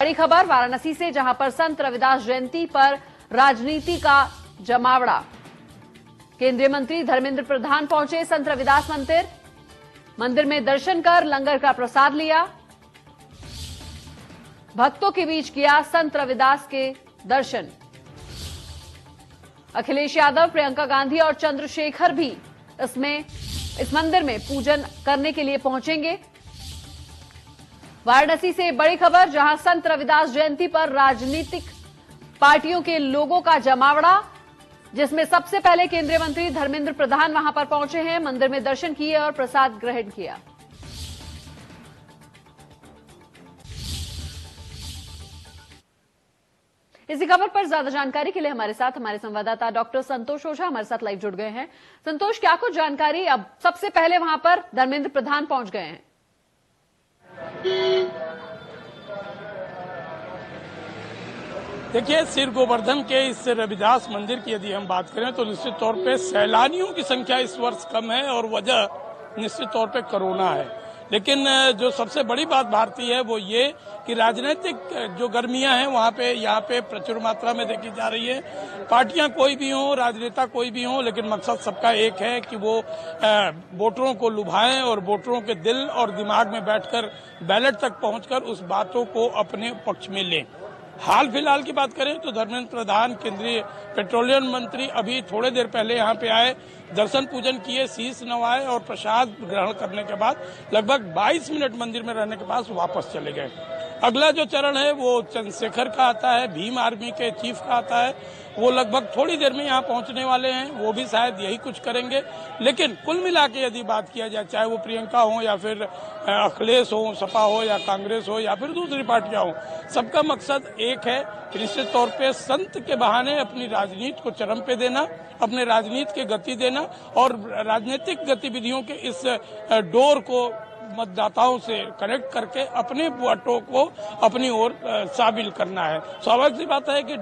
बड़ी खबर वाराणसी से, जहां पर संत रविदास जयंती पर राजनीति का जमावड़ा। केंद्रीय मंत्री धर्मेंद्र प्रधान पहुंचे संत रविदास मंदिर में दर्शन कर लंगर का प्रसाद लिया। भक्तों के बीच किया संत रविदास के दर्शन। अखिलेश यादव, प्रियंका गांधी और चंद्रशेखर भी इस मंदिर में पूजन करने के लिए पहुंचेंगे। वाराणसी से बड़ी खबर, जहां संत रविदास जयंती पर राजनीतिक पार्टियों के लोगों का जमावड़ा, जिसमें सबसे पहले केंद्रीय मंत्री धर्मेंद्र प्रधान वहां पर पहुंचे हैं, मंदिर में दर्शन किए और प्रसाद ग्रहण किया। इसी खबर पर ज्यादा जानकारी के लिए हमारे साथ हमारे संवाददाता डॉक्टर संतोष ओझा हमारे साथ लाइव जुड़ गए हैं। संतोष, क्या कुछ जानकारी? अब सबसे पहले वहां पर धर्मेंद्र प्रधान पहुंच गए हैं। देखिए, सिर गोवर्धन के इस रविदास मंदिर की यदि हम बात करें तो निश्चित तौर पे सैलानियों की संख्या इस वर्ष कम है और वजह निश्चित तौर पे कोरोना है। लेकिन जो सबसे बड़ी बात भारतीय है वो ये कि राजनीतिक जो गर्मियां हैं वहां पे यहाँ पे प्रचुर मात्रा में देखी जा रही है। पार्टियां कोई भी हों, राजनेता कोई भी हों, लेकिन मकसद सबका एक है कि वो वोटरों को लुभाएं और वोटरों के दिल और दिमाग में बैठकर बैलेट तक पहुंचकर उस बातों को अपने पक्ष में लें। हाल फिलहाल की बात करें तो धर्मेंद्र प्रधान, केंद्रीय पेट्रोलियम मंत्री, अभी थोड़े देर पहले यहाँ पे आए, दर्शन पूजन किए, शीश नवाए और प्रसाद ग्रहण करने के बाद लगभग 22 मिनट मंदिर में रहने के बाद वापस चले गए। अगला जो चरण है वो चंद्रशेखर का आता है, भीम आर्मी के चीफ का आता है। वो लगभग थोड़ी देर में यहाँ पहुंचने वाले हैं, वो भी शायद यही कुछ करेंगे। लेकिन कुल मिला के यदि बात किया जाए, चाहे वो प्रियंका हो या फिर अखिलेश हो, सपा हो या कांग्रेस हो या फिर दूसरी पार्टियां हो, सबका मकसद एक है कि निश्चित तौर पे संत के बहाने अपनी राजनीति को चरम पे देना, अपने राजनीति के गति देना और राजनीतिक गतिविधियों के इस डोर को मतदाताओं से कनेक्ट करके अपने वोटों को अपनी ओर शामिल करना है। स्वाभाविक सी बात है कि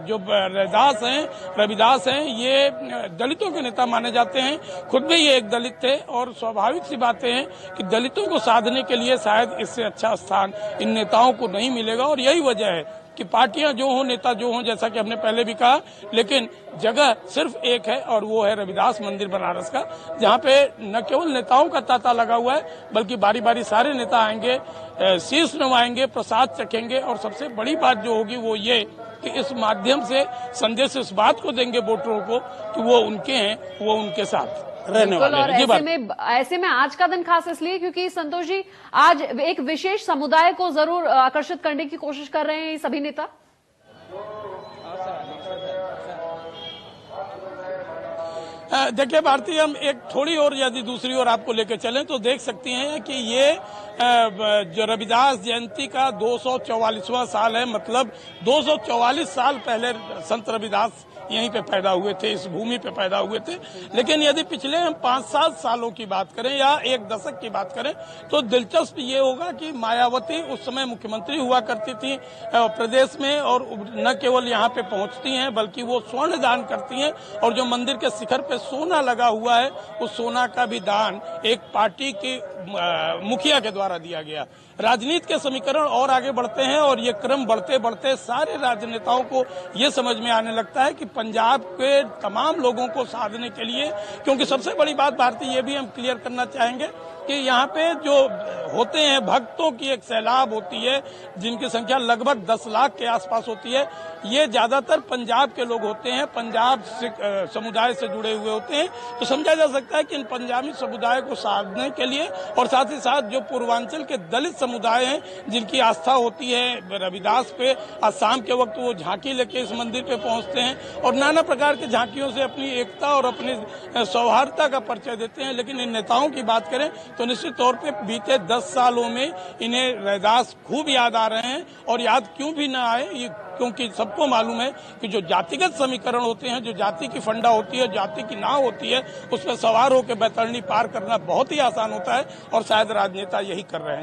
जो रविदास हैं, ये दलितों के नेता माने जाते हैं। खुद भी ये एक दलित थे और स्वाभाविक सी बातें हैं कि दलितों को साधने के लिए शायद इससे अच्छा स्थान इन नेताओं को नहीं मिलेगा। और यही वजह है कि पार्टियां जो हों, नेता जो हों, जैसा कि हमने पहले भी कहा, लेकिन जगह सिर्फ एक है और वो है रविदास मंदिर बनारस का, जहां पे न केवल नेताओं का तांता लगा हुआ है बल्कि बारी बारी सारे नेता आएंगे, शीश नवाएंगे, प्रसाद चखेंगे और सबसे बड़ी बात जो होगी वो ये कि इस माध्यम से संदेश इस बात को देंगे वोटरों को कि वो उनके हैं, वो उनके साथ रहने वाले हैं। और ऐसे में आज का दिन खास इसलिए क्योंकि संतोष जी, आज एक विशेष समुदाय को जरूर आकर्षित करने की कोशिश कर रहे हैं ये सभी नेता। देखिए भारती, हम एक थोड़ी और यदि दूसरी ओर आपको लेकर चलें तो देख सकती हैं कि ये जो रविदास जयंती का 244वां साल है। मतलब 244 साल पहले संत रविदास यहीं पे पैदा हुए थे, इस भूमि पे पैदा हुए थे। लेकिन यदि पिछले हम 5-7 सालों की बात करें या एक दशक की बात करें तो दिलचस्प ये होगा कि मायावती उस समय मुख्यमंत्री हुआ करती थी प्रदेश में, और न केवल यहाँ पे पहुंचती हैं बल्कि वो स्वर्ण दान करती हैं। और जो मंदिर के शिखर पे सोना लगा हुआ है, उस सोना का भी दान एक पार्टी की मुखिया के द्वारा दिया गया। राजनीति के समीकरण और आगे बढ़ते हैं और ये क्रम बढ़ते बढ़ते सारे राजनेताओं को ये समझ में आने लगता है कि पंजाब के तमाम लोगों को साधने के लिए, क्योंकि सबसे बड़ी बात भारतीय ये भी हम क्लियर करना चाहेंगे कि यहाँ पे जो होते हैं भक्तों की एक सैलाब होती है जिनकी संख्या लगभग 10 लाख के आसपास होती है। ये ज्यादातर पंजाब के लोग होते हैं, पंजाब समुदाय से जुड़े हुए होते हैं। तो समझा जा सकता है कि इन पंजाबी समुदाय को साधने के लिए और साथ ही साथ जो पूर्वांचल के दलित समुदाय हैं जिनकी आस्था होती है रविदास पे, आज शाम के वक्त वो झांकी लेके इस मंदिर पे पहुंचते हैं और नाना प्रकार की झांकियों से अपनी एकता और अपनी सौहार्दता का परिचय देते हैं। लेकिन इन नेताओं की बात करें तो निश्चित तौर पे बीते 10 सालों में इन्हें रविदास खूब याद आ रहे हैं। और याद क्यों भी ना आए, ये क्योंकि सबको मालूम है कि जो जातिगत समीकरण होते हैं, जो जाति की फंडा होती है, जाति की नाव होती है, उस पर सवार होकर बैतरणी पार करना बहुत ही आसान होता है और शायद राजनेता यही कर रहे हैं।